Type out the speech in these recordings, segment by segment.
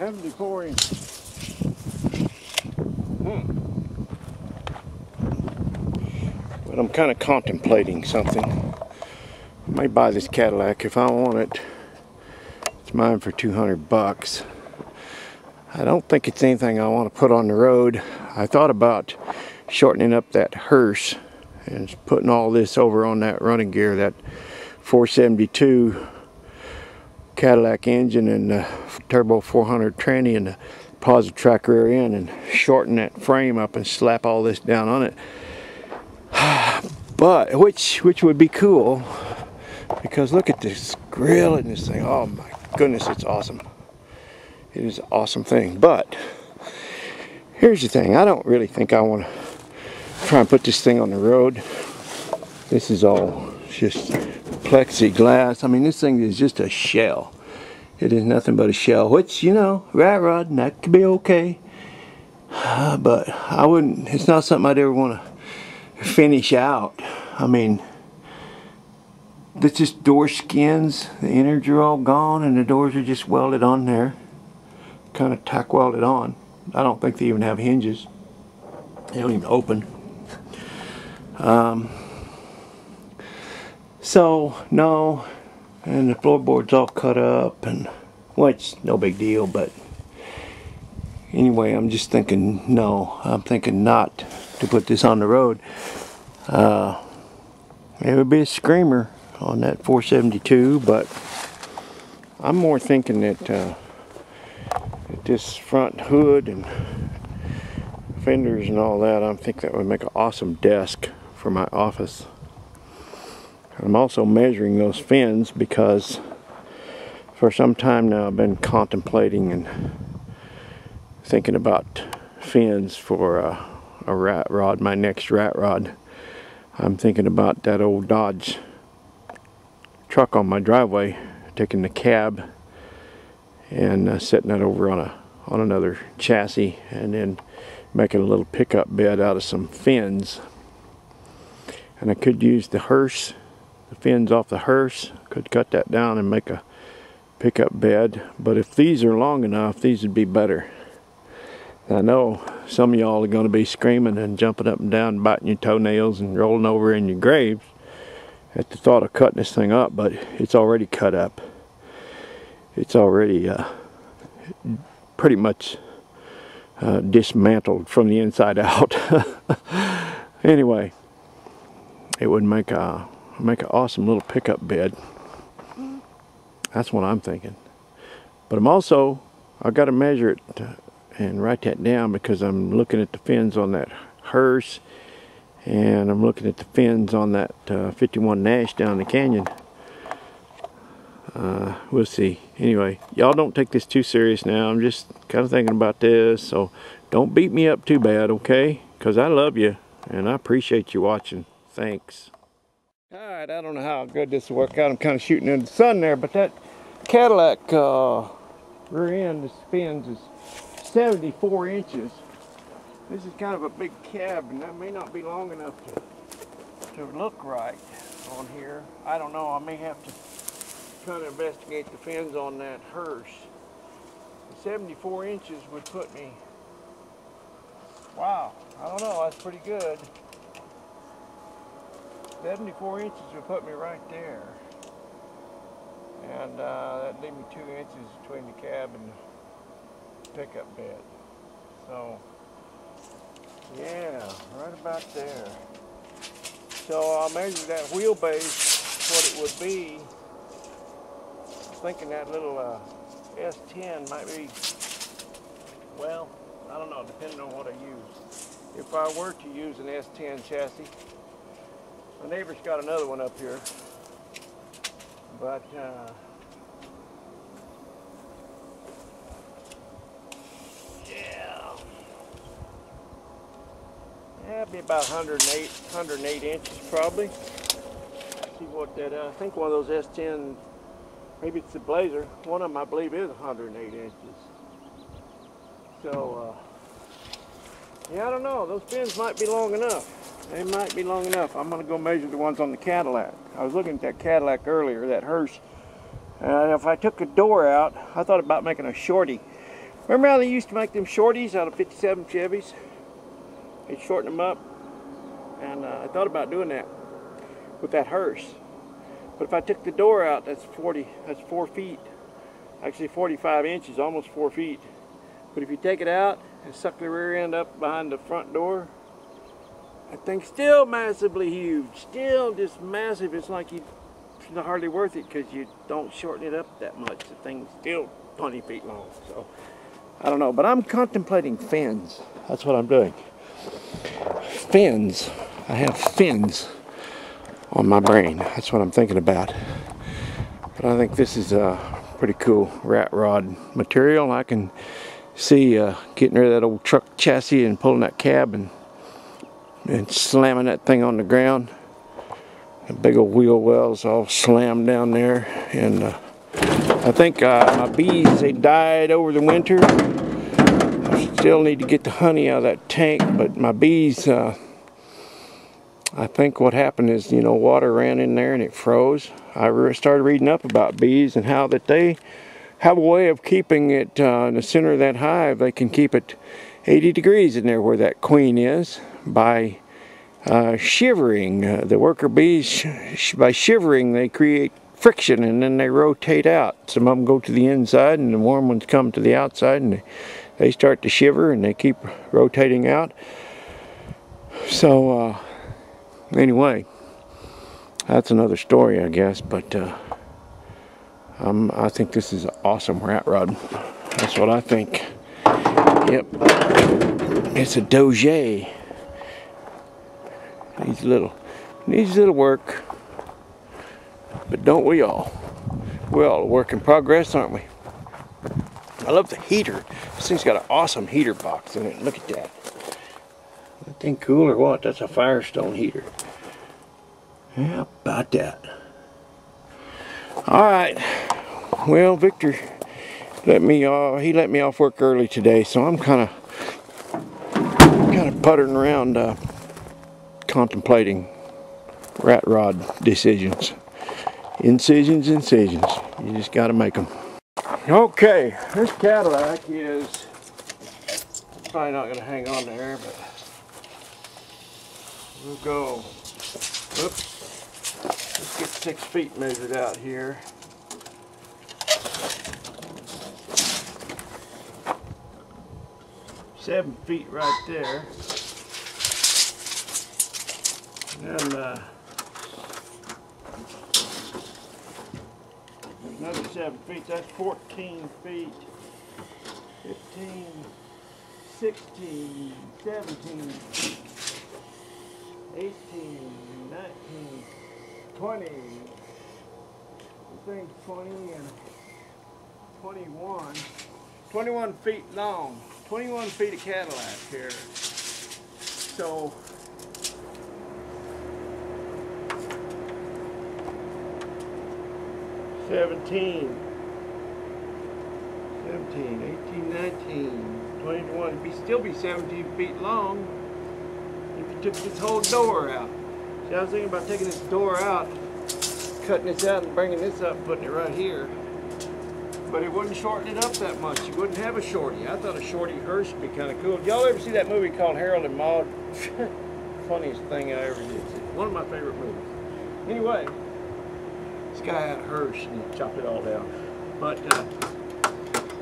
74 inches. But I'm kind of contemplating something. I may buy this Cadillac if I want it. It's mine for 200 bucks. I don't think it's anything I want to put on the road. I thought about shortening up that hearse and putting all this over on that running gear, that 472 Cadillac engine and the turbo 400 tranny and the Positrack rear end, and shorten that frame up and slap all this down on it. But which would be cool, because look at this grill and this thing. Oh my goodness, it's awesome. It is an awesome thing. But here's the thing, I don't really think I want to try and put this thing on the road. This is all just plexiglass. I mean, this thing is just a shell. It is nothing but a shell, which, you know, rat rod, and that could be okay. But I wouldn't, it's not something I'd ever want to finish out. I mean, it's just door skins. The innards are all gone and the doors are just welded on there. Kind of tack welded on. I don't think they even have hinges. They don't even open. So, no. And the floorboard's all cut up, and which no big deal, but anyway, I'm just thinking no. I'm thinking not to put this on the road. It would be a screamer on that 472, but I'm more thinking that this front hood and fenders and all that, I think that would make an awesome desk for my office. I'm also measuring those fins because for some time now I've been contemplating and thinking about fins for a rat rod, my next rat rod. I'm thinking about that old Dodge truck on my driveway, taking the cab and setting that over on another chassis, and then making a little pickup bed out of some fins. And I could use the hearse, the fins off the hearse, could cut that down and make a pickup bed. But if these are long enough, these would be better. I know some of y'all are going to be screaming and jumping up and down, biting your toenails and rolling over in your graves at the thought of cutting this thing up, but it's already cut up. It's already pretty much dismantled from the inside out. Anyway, it would make an awesome little pickup bed. That's what I'm thinking. But I've got to measure it and write that down, because I'm looking at the fins on that hearse, and I'm looking at the fins on that 51 Nash down the canyon. We'll see. Anyway, y'all don't take this too serious now. I'm just kind of thinking about this, so don't beat me up too bad, okay? Because I love you and I appreciate you watching. Thanks. Alright, I don't know how good this will work out. I'm kind of shooting in the sun there, but that Cadillac rear end, the fins is 74 inches. This is kind of a big cab, and that may not be long enough to look right on here. I don't know. I may have to try to investigate the fins on that hearse. 74 inches would put me, wow, I don't know, that's pretty good. 74 inches would put me right there. And that'd leave me 2 inches between the cab and the pickup bed. So, yeah, right about there. So I'll measure that wheelbase, what it would be. I'm thinking that little S10 might be, well, I don't know, depending on what I use. If I were to use an S10 chassis, my neighbor's got another one up here, but yeah, it'd be about 108 inches probably. See what that, I think one of those S10, maybe it's the Blazer, one of them I believe is 108 inches. So, yeah, I don't know, those fins might be long enough. They might be long enough. I'm going to go measure the ones on the Cadillac. I was looking at that Cadillac earlier, that hearse. If I took a door out, I thought about making a shorty Remember how they used to make them shorties out of 57 Chevys? They'd shorten them up. And I thought about doing that with that hearse. But if I took the door out, that's 4 feet. Actually 45 inches, almost 4 feet. But if you take it out and suck the rear end up behind the front door, that thing's still massively huge. Still just massive. It's like it's not hardly worth it because you don't shorten it up that much. The thing's still 20 feet long. So I don't know, but I'm contemplating fins. That's what I'm doing. Fins. I have fins on my brain. That's what I'm thinking about. But I think this is a pretty cool rat rod material. I can see getting rid of that old truck chassis and pulling that cab and slamming that thing on the ground. The big old wheel wells all slammed down there. And I think my bees, they died over the winter. I still need to get the honey out of that tank, but my bees, I think what happened is, you know, water ran in there and it froze. I started reading up about bees and how that they have a way of keeping it in the center of that hive. They can keep it 80 degrees in there where that queen is by shivering. The worker bees, by shivering, they create friction and then they rotate out. Some of them go to the inside and the warm ones come to the outside, and they start to shiver and they keep rotating out. So anyway, that's another story, I guess, but I think this is an awesome rat rod. That's what I think. Yep, it's a Doge. Needs a little work, but don't we all? We're all a work in progress, aren't we? I love the heater. This thing's got an awesome heater box in it. Look at that. That thing cool or what? That's a Firestone heater. How about that? Alright. Well, Victor he let me off work early today, so I'm kind of puttering around contemplating rat rod decisions. Incisions. You just got to make them. Okay, this Cadillac is probably not going to hang on there, but we'll go. Oops. Let's get 6 feet measured out here. $7 feet right there. And another 7 feet. That's 14 feet. 15, 16, 17, 18, 19, 20. This thing's 20 and 21. 21 feet long. 21 feet of Cadillac here. So 17, 18, 19, 21. It'd still be 17 feet long if you took this whole door out. See, I was thinking about taking this door out, cutting this out and bringing this up, putting it right here. But it wouldn't shorten it up that much. You wouldn't have a shorty. I thought a shorty hearse would be kind of cool. Y'all ever see that movie called Harold and Maude? Funniest thing I ever did. One of my favorite movies. Anyway, this guy had a hearse and he chopped it all down. But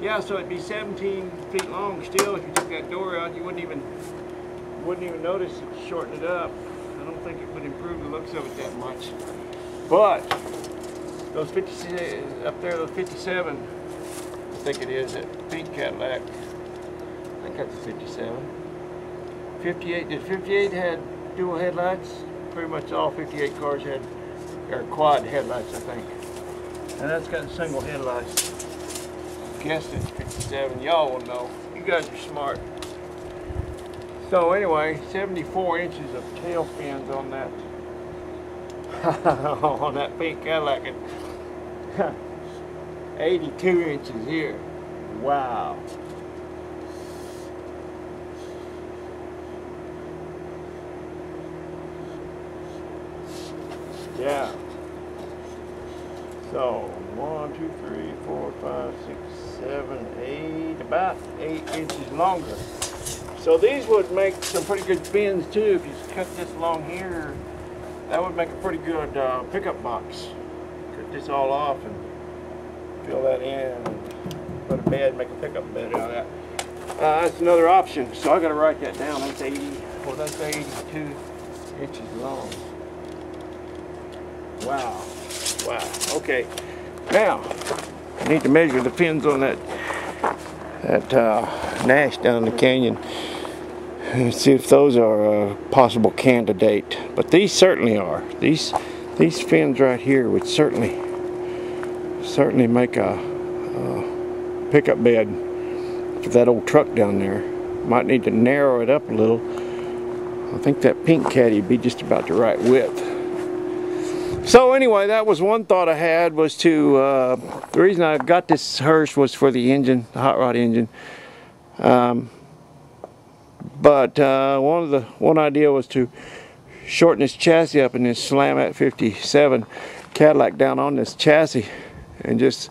yeah, so it'd be 17 feet long still. If you took that door out, you wouldn't even notice it shortened it up. I don't think it would improve the looks of it that much. But those 56 up there, those 57, I think it is, that pink Cadillac. I think that's a 57. 58, did 58 had dual headlights? Pretty much all 58 cars had, or quad headlights, I think. And that's got single headlights. Guessed it's 57. Y'all will know. You guys are smart. So anyway, 74 inches of tail fins on that on that pink Cadillac, and 82 inches here. Wow. Yeah. So 1, 2, 3, 4, 5, 6, 7, 8, about 8 inches longer. So these would make some pretty good fins too. If you cut this along here, that would make a pretty good pickup box. Cut this all off and fill that in and put a bed, make a pickup bed out of that. That's another option. So I got to write that down. That's 80. Well, that's 82 inches long. Wow. Wow. Okay. Now I need to measure the fins on that Nash down the canyon and see if those are a possible candidate. But these certainly are. These fins right here would certainly make a pickup bed for that old truck down there. Might need to narrow it up a little. I think that pink caddy would be just about the right width. So anyway, that was one thought I had, was to the reason I got this Hirsch was for the engine, the hot rod engine. But one idea was to shorten this chassis up in this Slam-at 57 Cadillac down on this chassis and just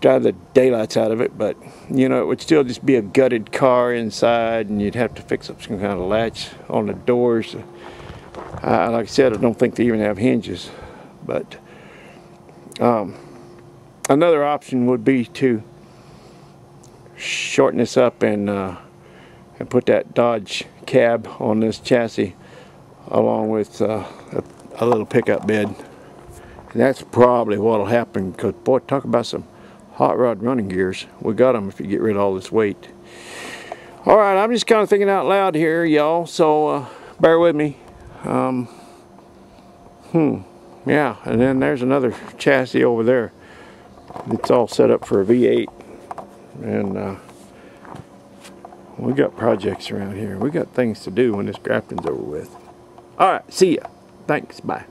drive the daylights out of it. But you know, it would still just be a gutted car inside, and you'd have to fix up some kind of latch on the doors. Like I said, I don't think they even have hinges. But another option would be to shorten this up and put that Dodge cab on this chassis along with a little pickup bed. And that's probably what will happen, because boy, talk about some hot rod running gears. We got them if you get rid of all this weight. Alright, I'm just kind of thinking out loud here, y'all, so bear with me. Yeah, and then there's another chassis over there. It's all set up for a V8. And we got projects around here. We got things to do when this grafting's over with. Alright, see ya. Thanks, bye.